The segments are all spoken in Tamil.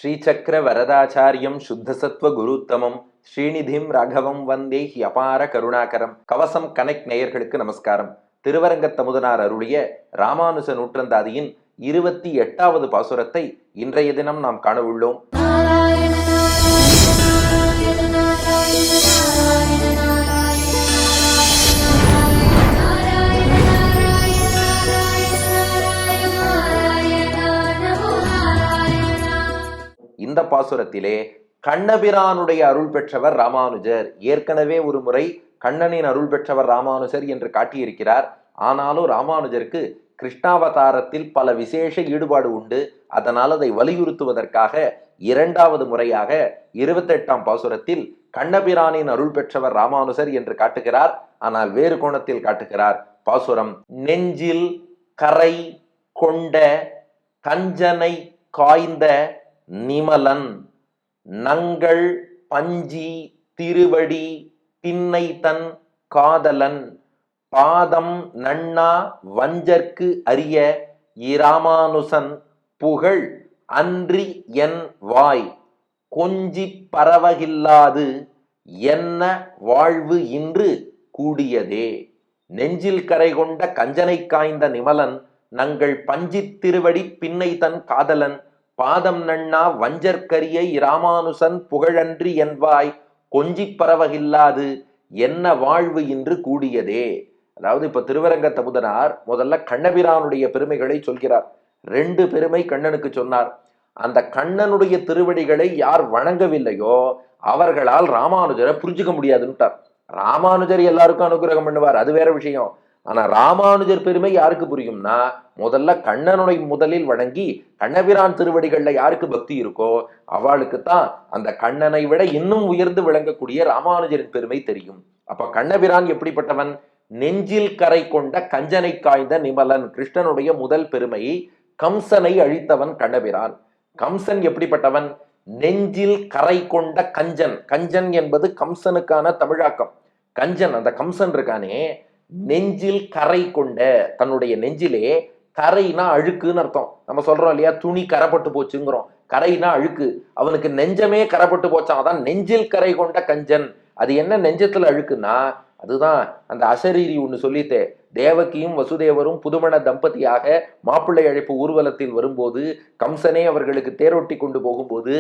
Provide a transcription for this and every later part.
ஸ்ரீசக்கர வரதாச்சாரியம் சுத்தசத்வ குருத்தமம் ஸ்ரீநிதிம் ராகவம் வந்தே அபார கருணாகரம். கவசம் கனெக்ட் நேயர்களுக்கு நமஸ்காரம். திருவரங்கத்தமுதனார் அருளிய ராமானுஜ நூற்றந்தாதியின் 28வது பாசுரத்தை இன்றைய தினம் நாம் காண உள்ளோம். இந்த பாசுரத்திலே கண்ணபிரானுடைய அருள் பெற்றவர் ராமானுஜர். ஏற்கனவே ஒரு முறை கண்ணனின் அருள் பெற்றவர் ராமானுஜர் என்று காட்டியிருக்கிறார். ஆனாலும் ராமானுஜருக்கு கிருஷ்ணாவதாரத்தில் பல விசேஷ ஈடுபாடு உண்டு. அதனால் அதை வலியுறுத்துவதற்காக இரண்டாவது முறையாக 28ஆம் பாசுரத்தில் கண்ணபிரானின் அருள் பெற்றவர் ராமானுஜர் என்று காட்டுகிறார். ஆனால் வேறு கோணத்தில் காட்டுகிறார். பாசுரம்: நெஞ்சில் கரை கொண்ட கஞ்சனை காய்ந்த நிமலன் நங்கள் பஞ்சி திருவடி பின்னை தன் காதலன் பாதம் நன்னா வஞ்சற்கு அரிய இராமானுசன் புகழ் அன்றி என் வாய் கொஞ்சி பரவகில்லாது என்ன வாழ்வு இன்று கூடியதே. நெஞ்சில் கரை கொண்ட கஞ்சனை காய்ந்த நிமலன் நங்கள் பஞ்சி திருவடி பின்னை தன் காதலன் பாதம் நன்னா வஞ்சற்கரிய இராமானுசன் புகழன்றி என்பாய் கொஞ்சி பரவகில்லாது என்ன வாழ்வு இன்று கூடியதே. அதாவது இப்ப திருவரங்கத்தமுதனார் முதல்ல கண்ணபிரானுடைய பெருமைகளை சொல்கிறார். 2 பெருமை கண்ணனுக்கு சொன்னார். அந்த கண்ணனுடைய திருவடிகளை யார் வணங்கவில்லையோ அவர்களால் ராமானுஜரை புரிஞ்சுக்க முடியாதுன்னுட்டார். ராமானுஜர் எல்லாருக்கும் அனுகிரகம் பண்ணுவார், அது வேற விஷயம். ஆனா ராமானுஜர் பெருமை யாருக்கு புரியும்னா, முதல்ல கண்ணனுடைய முதலில் வணங்கி கண்ணபிரான் திருவடிகள்ல யாருக்கு பக்தி இருக்கோ அவளுக்குத்தான் அந்த கண்ணனை விட இன்னும் உயர்ந்து விளங்கக்கூடிய ராமானுஜரின் பெருமை தெரியும். அப்ப கண்ணபிரான் எப்படிப்பட்டவன்? நெஞ்சில் கரை கொண்ட கஞ்சனை காய்ந்த நிமலன். கிருஷ்ணனுடைய முதல் பெருமை கம்சனை அழித்தவன் கண்ணபிரான். கம்சன் எப்படிப்பட்டவன்? நெஞ்சில் கரை கொண்ட கஞ்சன். கஞ்சன் என்பது கம்சனுக்கான தமிழாக்கம். கஞ்சன், அந்த கம்சன் இருக்கானே, நெஞ்சில் கரை கொண்ட, தன்னுடைய நெஞ்சிலே, கரைனா அழுக்குன்னு அர்த்தம். நம்ம சொல்றோம் இல்லையா, துணி கரைப்பட்டு போச்சுங்கிறோம். கரைனா அழுக்கு. அவனுக்கு நெஞ்சமே கரைப்பட்டு போச்சான். அதான் நெஞ்சில் கரை கொண்ட கஞ்சன். அது என்ன நெஞ்சத்துல அழுக்குன்னா, அதுதான் அந்த அசரீரி ஒண்ணு சொல்லித்தே. தேவகியும் வசுதேவரும் புதுமண தம்பதியாக மாப்பிள்ளை அழைப்பு ஊர்வலத்தில் வரும்போது கம்சனே அவர்களுக்கு தேரோட்டி கொண்டு போகும்போது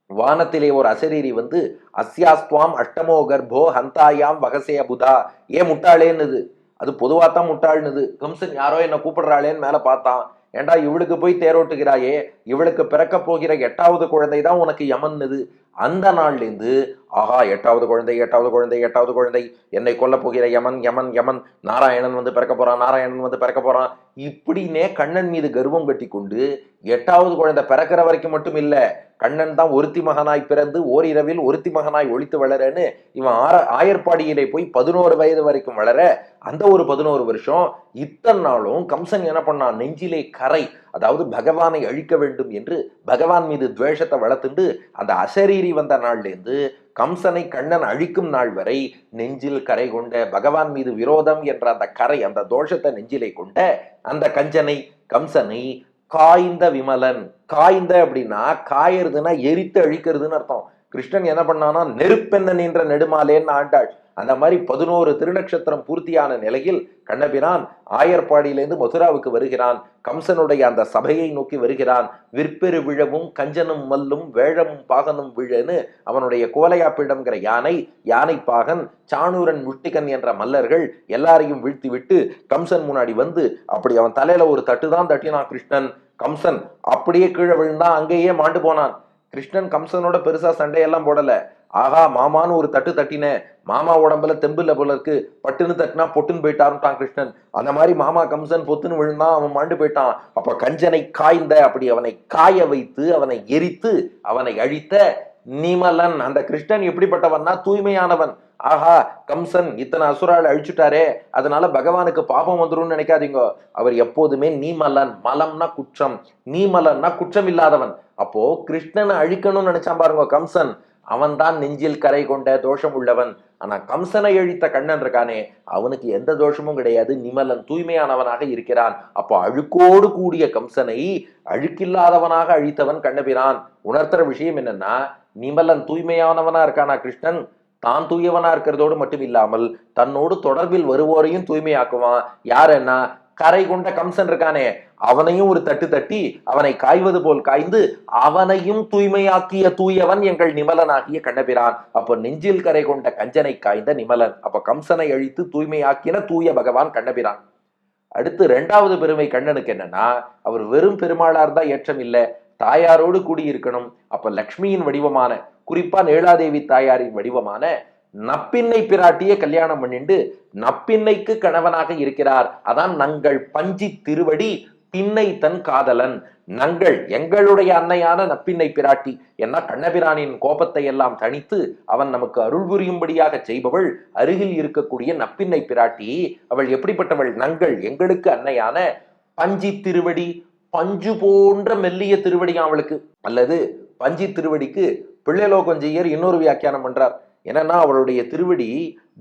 வானத்திலே ஒரு அசரீரி வந்து அஸ்யாஸ்துவாம் அஷ்டமோ கர்ப்போ ஹந்தாயாம் வகசே புதா, ஏன் முட்டாளேன்னுது. அது பொதுவாத்தான் முட்டாள்னுது. கம்சன் யாரோ என்ன கூப்பிடுறாளேன்னு மேல பார்த்தான். ஏண்டா இவளுக்கு போய் தேரோட்டுகிறாயே, இவளுக்கு பிறக்க போகிற 8வது குழந்தை தான் உனக்கு யமன்னுது. அந்த நாள்லேருந்து ஆஹா 8வது குழந்தை 8வது குழந்தை 8வது குழந்தை, என்னை கொல்ல போகிற யமன் யமன் யமன், நாராயணன் வந்து பிறக்க போறான், நாராயணன் வந்து பிறக்க போறான், இப்படின்னே கண்ணன் மீது கர்வம் கட்டி கொண்டு 8வது குழந்தை பிறக்கிற வரைக்கும் மட்டும் இல்ல, கண்ணன் தான் ஒருத்தி மகனாய் பிறந்து ஓரிரவில் ஒருத்தி மகனாய் ஒழித்து வளரன்னு இவன் ஆயர்பாடியிலே போய் 11 வயது வரைக்கும் வளர, அந்த ஒரு 11 வருஷம் இத்தனை நாளும் கம்சன் என்ன பண்ணான்? நெஞ்சிலே கரை, அதாவது பகவானை அழிக்க வேண்டும் என்று பகவான் மீது துவேஷத்தை வளர்த்துண்டு அந்த அசரீரி வந்த நாள்லேருந்து கம்சனை கண்ணன் அழிக்கும் நாள் வரை நெஞ்சில் கரை கொண்ட, பகவான் மீது விரோதம் என்ற அந்த கரை, அந்த தோஷத்தை நெஞ்சிலே கொண்ட அந்த கஞ்சனை கம்சனை காய்ந்த விமலன். காய்ந்த அப்படின்னா காயறதுன்னா எரித்து அழிக்கிறதுன்னு அர்த்தம். கிருஷ்ணன் என்ன பண்ணானா, நெருப்பென்ன நின்ற நெடுமாலேன்னு ஆண்டாள். அந்த மாதிரி 11 திருநட்சத்திரம் பூர்த்தியான நிலையில் கண்ணபிரான் ஆயர்பாடியிலிருந்து மதுராவுக்கு வருகிறான். கம்சனுடைய அந்த சபையை நோக்கி வருகிறான். விற்பெரு விழவும் கஞ்சனும் மல்லும் வேழமும் பாகனும் விழன்னு அவனுடைய கோலையாப்பிடம்ங்கிற யானை பாகன், சாணூரன், முஷ்டிகன் என்ற மல்லர்கள் எல்லாரையும் வீழ்த்தி விட்டு கம்சன் முன்னாடி வந்து அப்படி அவன் தலையில ஒரு தட்டு தான் தட்டினான் கிருஷ்ணன். கம்சன் அப்படியே கீழே விழுந்தான், அங்கேயே மாண்டு போனான். கிருஷ்ணன் கம்சனோட பெருசா சண்டையெல்லாம் போடல. ஆஹா மாமான்னு ஒரு தட்டு தட்டின, மாமா உடம்புல தெம்புல போல இருக்கு, பட்டுன்னு தட்டினா பொட்டுன்னு போயிட்டாருன்ட்டான் கிருஷ்ணன். அந்த மாதிரி மாமா கம்சன் பொத்துன்னு விழுந்தான், அவன் மாண்டு போயிட்டான். அப்ப கஞ்சனை காய்ந்த, அப்படி அவனை காய வைத்து அவனை எரித்து அவனை அழித்த நிமலன். அந்த கிருஷ்ணன் எப்படிப்பட்டவன்னா தூய்மையானவன். ஆஹா கம்சன் இத்தனை அசுரால் அழிச்சுட்டாரே, அதனால பகவானுக்கு பாபம் வந்துரும்னு நினைக்காதீங்க. அவர் எப்போதுமே நீமலன். மலம்னா குற்றம், நீமலன்னா குற்றம் இல்லாதவன். அப்போ கிருஷ்ணனை அழிக்கணும்னு நினைச்சான் பாருங்க கம்சன், அவன்தான் நெஞ்சில் கரை கொண்ட தோஷம் உள்ளவன். ஆனா கம்சனை அழித்த கண்ணன் இருக்கானே, அவனுக்கு எந்த தோஷமும் கிடையாது, நிமலன் தூய்மையானவனாக இருக்கிறான். அப்போ அழுக்கோடு கூடிய கம்சனை அழுக்கில்லாதவனாக அழித்தவன் கண்ணபிரான். உணர்த்துற விஷயம் என்னன்னா, நிமலன் தூய்மையானவனா இருக்கானா கிருஷ்ணன், தான் தூயவனா இருக்கிறதோடு மட்டும் இல்லாமல் தன்னோடு தொடர்பில் வருவோரையும் தூய்மையாக்குவான். யாருன்னா, கரை கொண்ட கம்சன் இருக்கானே, அவனையும் ஒரு தட்டு தட்டி அவனை காய்வது போல் காய்ந்து அவனையும் தூய்மையாக்கிய தூயவன் எங்கள் நிமலனாகிய கண்ணபிரான். அப்போ நெஞ்சில் கரை கொண்ட கஞ்சனை காய்ந்த நிமலன். அப்ப கம்சனை அழித்து தூய்மையாக்கின தூய பகவான் கண்ணபிரான். அடுத்து இரண்டாவது பெருமை கண்ணனுக்கு என்னன்னா, அவர் வெறும் பெருமாளார் தான் ஏற்றம் இல்லை, தாயாரோடு கூடி இருக்கணும். அப்ப லக்ஷ்மியின் வடிவமான, குறிப்பா நேளாதேவி தாயாரின் வடிவமான நப்பின்னை பிராட்டிய கல்யாணம் பண்ணிண்டு நப்பின்னைக்கு கணவனாக இருக்கிறார். அதான் நங்கள் பஞ்சி திருவடி பின்னை தன் காதலன். நங்கள் எங்களுடைய அன்னையான நப்பின்னை பிராட்டி. ஏன்னா கண்ணபிரானின் கோபத்தை எல்லாம் தணித்து அவன் நமக்கு அருள் புரியும்படியாக செய்பவள் அருகில் இருக்கக்கூடிய நப்பின்னை பிராட்டி. அவள் எப்படிப்பட்டவள்? நங்கள் எங்களுக்கு அன்னையான பஞ்சி திருவடி, பஞ்சு போன்ற மெல்லிய திருவடி அவளுக்கு. அல்லது பஞ்சி திருவடிக்கு பிள்ளைலோகஞ்செய்யர் இன்னொரு வியாக்கியானம் பண்றார். என்னன்னா, அவளுடைய திருவடி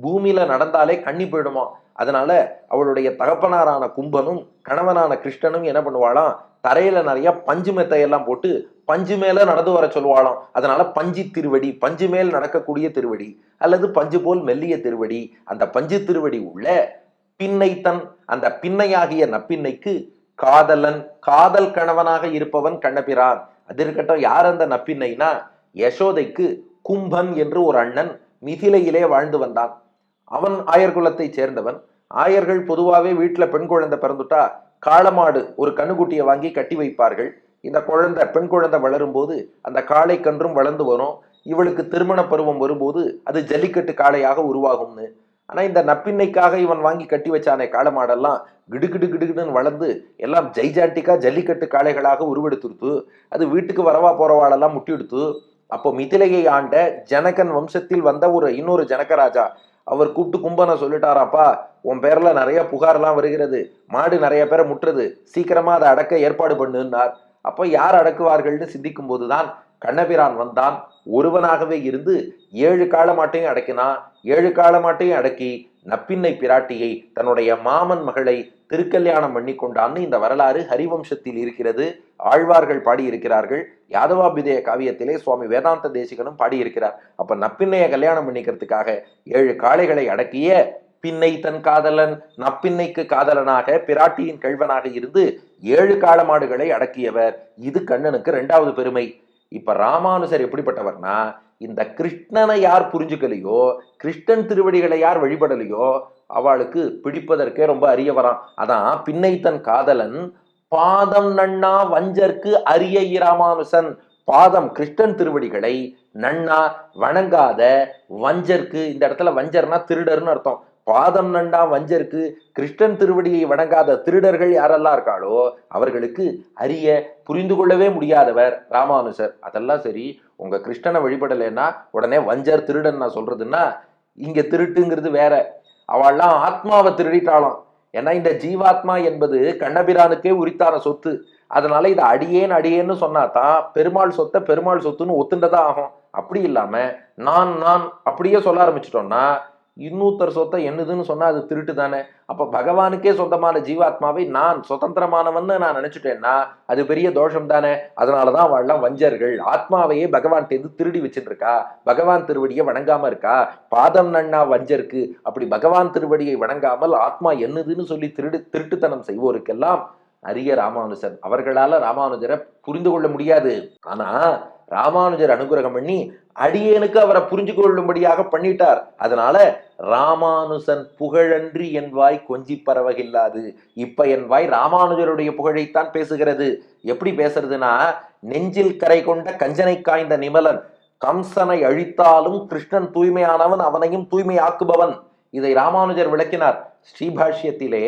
பூமியில நடந்தாலே கண்ணி போயிடுமா. அதனால அவளுடைய தகப்பனாரான கும்பனும் கணவனான கிருஷ்ணனும் என்ன பண்ணுவாளாம், தரையில நிறைய பஞ்சு மெத்தையெல்லாம் போட்டு பஞ்சு மேல நடந்து வர சொல்லுவாளாம். அதனால பஞ்சு திருவடி, பஞ்சு மேல் நடக்கக்கூடிய திருவடி, அல்லது பஞ்சு போல் மெல்லிய திருவடி. அந்த பஞ்சு திருவடி உள்ள பின்னை தன், அந்த பின்னையாகிய நப்பின்னைக்கு காதலன், காதல் கணவனாக இருப்பவன் கண்ணபிரான். அது இருக்கட்டும், யார் அந்த நப்பின்னைனா, யசோதைக்கு கும்பன் என்று ஒரு அண்ணன் மிதிலையிலே வாழ்ந்து வந்தான். அவன் ஆயர் குலத்தை சேர்ந்தவன். ஆயர்கள் பொதுவாகவே வீட்டுல பெண் குழந்தை பிறந்துட்டா காளமாடு ஒரு கண்ணுக்குட்டியை வாங்கி கட்டி வைப்பார்கள். இந்த குழந்தை, பெண் குழந்தை வளரும் போது அந்த காளை கன்றும் வளர்ந்து வரும். இவளுக்கு திருமண பருவம் வரும்போது அது ஜல்லிக்கட்டு காளையாக உருவாகும்னு. ஆனா இந்த நப்பின்னைக்காக இவன் வாங்கி கட்டி வச்சானே காளமாடெல்லாம் கிடுகிடு கிடுகிடுன்னு வளர்ந்து எல்லாம் ஜெய்ஜாண்டிக்கா ஜல்லிக்கட்டு காளைகளாக உருவெடுத்துருத்து. அது வீட்டுக்கு வரவா போறவாளெல்லாம் முட்டி எடுத்து. அப்போ மிதிலையை ஆண்ட ஜனகன் வம்சத்தில் வந்த இன்னொரு ஜனகராஜா அவர் கூப்பிட்டு கும்பனை சொல்லிட்டாராப்பா, உன் பேர்ல நிறைய புகார்லாம் வருகிறது, மாடு நிறைய பேரை முற்றுது, சீக்கிரமா அதை அடக்க ஏற்பாடு பண்ணுன்னார். அப்போ யார் அடக்குவார்கள்னு சிந்திக்கும் போதுதான் கண்ணபிரான் வந்தான். ஒருவனாகவே இருந்து 7 காளமாட்டையும் அடக்கினான். 7 காளமாட்டையும் அடக்கி நப்பின்னை பிராட்டியை, தன்னுடைய மாமன் மகளை திருக்கல்யாணம் பண்ணி கொண்டான்னு இந்த வரலாறு ஹரிவம்சத்தில் இருக்கிறது. ஆழ்வார்கள் பாடியிருக்கிறார்கள். யாதவாபிதய காவியத்திலே சுவாமி வேதாந்த தேசிகனும் பாடியிருக்கிறார். அப்ப நப்பின்னைய கல்யாணம் பண்ணிக்கிறதுக்காக 7 காளைகளை அடக்கிய பின்னை தன் காதலன், நப்பின்னைக்கு காதலனாக பிராட்டியின் கல்வனாக இருந்து 7 காளமாடுகளை அடக்கியவர். இது கண்ணனுக்கு 2வது பெருமை. இப்ப ராமானுசர் எப்படிப்பட்டவர்னா, இந்த கிருஷ்ணனை யார் புரிஞ்சுக்கலையோ, கிருஷ்ணன் திருவடிகளை யார் வழிபடலையோ அவளுக்கு பிடிப்பதற்கே ரொம்ப அரியவரான். அதான் பின்னை தன் காதலன் பாதம் நன்னா வஞ்சர்க்கு அரிய ராமானுசன். பாதம் கிருஷ்ணன் திருவடிகளை நன்னா வணங்காத வஞ்சர்க்கு, இந்த இடத்துல வஞ்சர்னா திருடர்னு அர்த்தம். பாதம் நண்டா வஞ்சருக்கு, கிருஷ்ணன் திருவடியை வணங்காத திருடர்கள் யாரெல்லாம் இருக்காளோ அவர்களுக்கு அரிய, புரிந்து கொள்ளவே முடியாதவர் ராமானுசர். அதெல்லாம் சரி, உங்க கிருஷ்ணனை வழிபடலைன்னா உடனே வஞ்சர் திருடன் நான் சொல்றதுன்னா, இங்க திருட்டுங்கிறது வேற. அவள்லாம் ஆத்மாவை திருடிட்டாளாம். ஏன்னா இந்த ஜீவாத்மா என்பது கண்ணபிரானுக்கே உரித்தான சொத்து. அதனால இதை அடியேன் அடியேன்னு சொன்னாதான் பெருமாள் சொத்தை பெருமாள் சொத்துன்னு ஒத்துண்டதான் ஆகும். அப்படி இல்லாம நான் நான் அப்படியே சொல்ல ஆரம்பிச்சிட்டோம்னா, இன்னொருத்தர் சொத்தை என்னதுன்னு சொன்னா அது திருட்டு தானே. அப்ப பகவானுக்கே சொந்தமான ஜீவாத்மாவை நான் சுதந்திரமானவன் நான் நினைச்சுட்டேன்னா அது பெரிய தோஷம் தானே. அதனாலதான் அவள்லாம் வஞ்சர்கள். ஆத்மாவையே பகவான் திருடி வச்சுட்டு இருக்கா, பகவான் திருவடியை வணங்காம இருக்கா. பாதம் நன்னா வஞ்சருக்கு. அப்படி பகவான் திருவடியை வணங்காமல் ஆத்மா என்னதுன்னு சொல்லி திருட்டுத்தனம் செய்வோருக்கெல்லாம் அரிய ராமானுஜர். அவர்களால ராமானுஜரை புரிந்து கொள்ள முடியாது. ஆனா ராமானுஜர் அனுகிரகம் பண்ணி அடியேனுக்கு அவரை புரிஞ்சு கொள்ளும்படியாக பண்ணிட்டார். அதனால ராமானுசன் புகழன்றி என் வாய் கொஞ்சி பரவகில்லாது. இப்ப என் வாய் ராமானுஜருடைய புகழைத்தான் பேசுகிறது. எப்படி பேசுறதுன்னா, நெஞ்சில் கரை கொண்ட கஞ்சனை காய்ந்த நிமலன், கம்சனை அழித்தாலும் கிருஷ்ணன் தூய்மையானவன், அவனையும் தூய்மையாக்குபவன். இதை ராமானுஜர் விளக்கினார். ஸ்ரீபாஷ்யத்திலே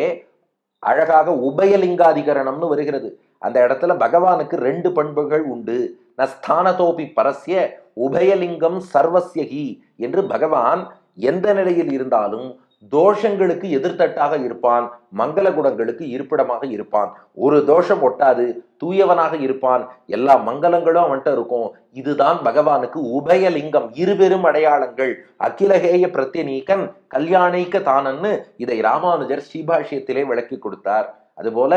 அழகாக உபயலிங்காதிகரணம்னு வருகிறது. அந்த இடத்துல பகவானுக்கு 2 பண்புகள் உண்டு. நஸ்தானதோபி பரஸ்ய உபயலிங்கம் சர்வஸ்யகி என்று பகவான் எந்த நிலையில் இருந்தாலும் தோஷங்களுக்கு எதிர்த்தட்டாக இருப்பான், மங்கள குணங்களுக்கு இருப்பிடமாக இருப்பான். ஒரு தோஷம் ஒட்டாது, தூயவனாக இருப்பான், எல்லா மங்களங்களும் அவன்கிட்ட இருக்கும். இதுதான் பகவானுக்கு உபயலிங்கம், இருபெரும் அடையாளங்கள். அகிலகேய பிரத்யநீகன் கல்யாணிக்க தானன்னு இதை ராமானுஜர் ஸ்ரீபாஷ்யத்திலே விளக்கி கொடுத்தார். அதுபோல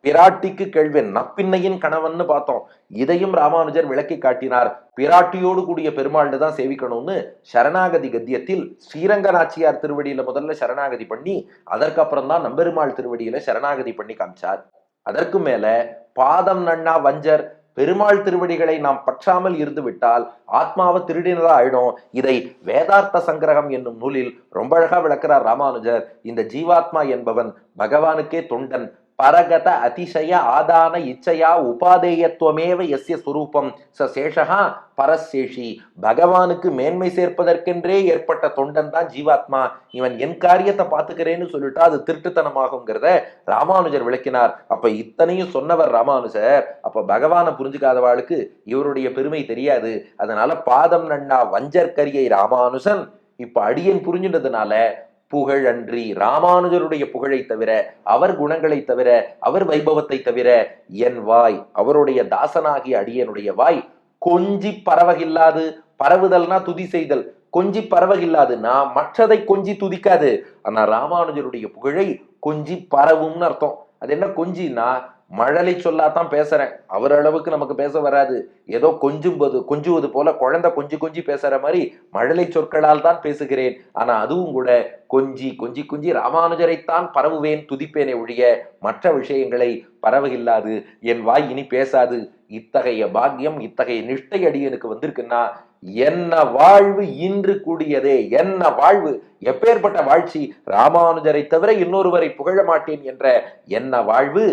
பிராட்டிக்கு கேள்வன் நப்பின்னையின் கணவன் பார்த்தோம், இதையும் ராமானுஜர் விளக்கி காட்டினார். பிராட்டியோடு கூடிய பெருமாள்னு தான் சேவிக்கணும்னு சரணாகதி கத்தியத்தில் ஸ்ரீரங்க நாச்சியார் திருவடியில முதல்ல சரணாகதி பண்ணி, அதற்கப்புறம் தான் நம்பெருமாள் திருவடியில சரணாகதி பண்ணி காமிச்சார். அதற்கு மேல பாதம் நன்னா வஞ்சர், பெருமாள் திருவடிகளை நாம் பற்றாமல் இருந்து விட்டால் ஆத்மாவை திருடினதா ஆயிடும். இதை வேதார்த்த சங்கிரகம் என்னும் நூலில் ரொம்ப அழகா விளக்கிறார் ராமானுஜர். இந்த ஜீவாத்மா என்பவன் பகவானுக்கே தொண்டன். பரகத அதிசய ஆதான இச்சையா உபாதேயத்துவமேவ எஸ்ய சுரூபம் ச சேஷகா பரசேஷி. பகவானுக்கு மேன்மை சேர்ப்பதற்கென்றே ஏற்பட்ட தொண்டன் தான் ஜீவாத்மா. இவன் என் காரியத்தை பார்த்துக்கிறேன்னு சொல்லிட்டா அது திருட்டுத்தனமாகுங்கிறத ராமானுஜர் விளக்கினார். அப்ப இத்தனையும் சொன்னவர் ராமானுஜர். அப்ப பகவானை புரிஞ்சுக்காதவாளுக்கு இவருடைய பெருமை தெரியாது. அதனால பாதம் நன்னா வஞ்சற்கரியை ராமானுஜன் இப்ப அடியன் புரிஞ்சுட்டதுனால புகழ் அன்றி, ராமானுஜருடைய புகழை தவிர, அவர் குணங்களை தவிர, அவர் வைபவத்தை தவிர என் வாய், அவருடைய தாசனாகிய அடியனுடைய வாய் கொஞ்சி பரவகில்லாது. பரவுதல்னா துதி செய்தல், கொஞ்சி பரவகில்லாது. நான் மற்றதை கொஞ்சி துதிக்காது. ஆனா ராமானுஜருடைய புகழை கொஞ்சி பரவும்னு அர்த்தம். அது என்ன கொஞ்சின்னா, மழலை சொல்லாதான் பேசுறேன், அவர் அளவுக்கு நமக்கு பேச வராது. ஏதோ கொஞ்சுவது போல குழந்தை கொஞ்சி கொஞ்சி பேசுற மாதிரி மழலை சொற்களால் தான் பேசுகிறேன். ஆனா அதுவும் கூட கொஞ்சி கொஞ்சி கொஞ்சி ராமானுஜரைத்தான் பரவுவேன், துதிப்பேனே ஒழிய மற்ற விஷயங்களை பரவகில்லாது. என் வாய் இனி பேசாது. இத்தகைய பாக்கியம், இத்தகைய நிஷ்டை அடியனுக்கு வந்திருக்குன்னா என்ன வாழ்வு இன்று கூடியதே, என்ன வாழ்வு, எப்பேற்பட்ட வாழ்ச்சி. ராமானுஜரை தவிர இன்னொருவரை புகழ மாட்டேன் என்ற என்ன வாழ்வு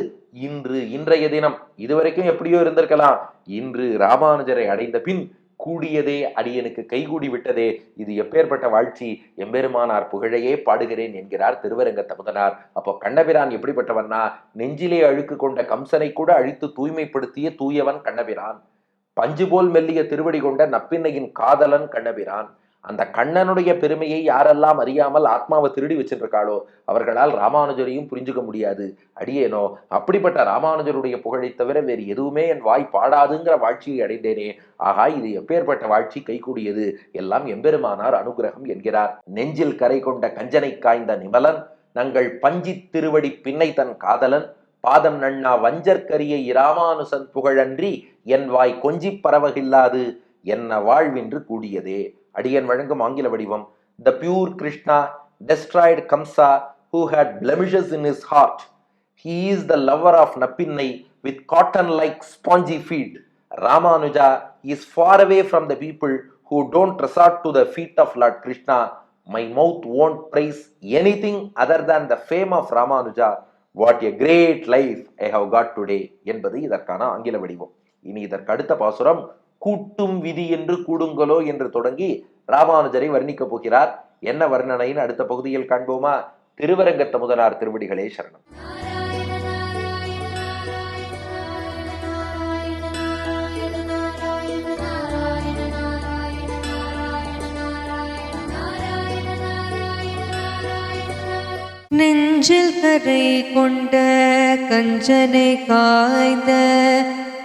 இன்று, இன்றைய தினம். இதுவரைக்கும் எப்படியோ இருந்திருக்கலாம், இன்று ராமானுஜரை அடைந்த பின் கூடியதே அடியனுக்கு கைகூடி விட்டதே. இது எப்பேற்பட்ட வாழ்ச்சி. எம்பெருமானார் புகழையே பாடுகிறேன் என்கிறார் திருவரங்கத்த முதனார். அப்போ கண்ணபிரான் எப்படிப்பட்டவன்னா, நெஞ்சிலே அழுக்கு கொண்ட கம்சனை கூட அழித்து தூய்மைப்படுத்திய தூயவன் கண்ணபிரான். பஞ்சு போல் மெல்லிய திருவடி கொண்ட நப்பின்னையின் காதலன் கண்ணபிரான். அந்த கண்ணனுடைய பெருமையை யாரெல்லாம் அறியாமல் ஆத்மாவை திருடி வச்சிருக்காளோ அவர்களால் ராமானுஜரையும் புரிஞ்சுக்க முடியாது. அடியேனோ அப்படிப்பட்ட ராமானுஜருடைய புகழை தவிர வேறு எதுவுமே என் வாய் பாடாதுங்கிற வாழ்ச்சியை அடைந்தேனே. ஆகா, இது எப்பேற்பட்ட வாழ்ச்சி கைகூடியது. எல்லாம் எம்பெருமானார் அனுகிரகம் என்கிறார். நெஞ்சில் கரை கொண்ட கஞ்சனை காய்ந்த நிமலன், நங்கள் பஞ்சி திருவடி பின்னை தன் காதலன், பாதம் நன்னா வஞ்சற்கரியை இராமானுசன் புகழன்றி என் வாய் கொஞ்சி பரவகில்லாது என்ன வாழ்வின்று கூடியதே. அடியன் வழங்கும் ஆங்கில வடிவம். The pure Krishna destroyed Kamsa who had blemishes in his heart. He is the lover of Napinnai with cotton-like spongy feet. Ramanuja is far away from the people who don't resort to the feet of Lord Krishna. My mouth won't praise anything other than the fame of Ramanuja. What a great life I have got today என்பது இதற்கான ஆங்கில வடிவம். இனி இதற்கு அடுத்த பாசுரம் கூட்டும் விதி என்று கூடுங்களோ என்று தொடங்கி ராமானுஜரை வர்ணிக்க போகிறார். என்ன வர்ணனைன்னு அடுத்த பகுதியில் காண்போமா? திருவரங்கத்த முதனார் திருவடிகளே சரணம். நெஞ்சில் கரை கொண்ட கஞ்சனை காய்ந்த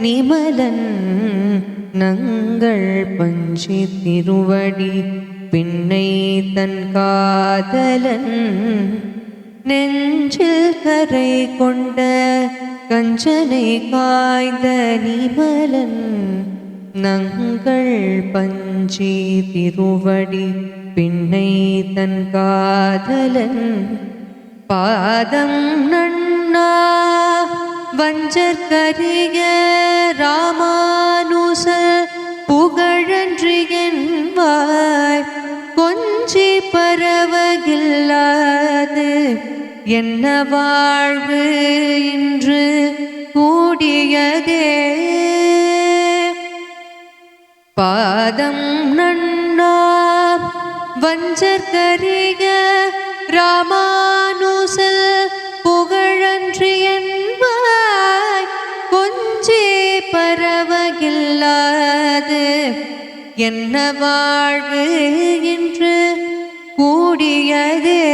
நிமலன், நங்கள் பஞ்சி திருவடி பின்னை தன் காதலன். நெஞ்சில் கரை கொண்ட கஞ்சனை காய்ந்த நிமலன், நங்கள் பஞ்சி திருவடி பின்னை தன் காதலன். பாதம் நன்னா வஞ்சற்கரிய ராமானுச புகழன்றி என்பாய் கொஞ்சி பரவகில்லாது என்ன வாழ்வு இன்று கூடியதே. பாதம் நன்னா வஞ்சற்கரிய ராமானுச புகழன்றி என்பாய் கொஞ்சி பரவகில்லாது என்ன வாழ்வு இன்று கூடியதே.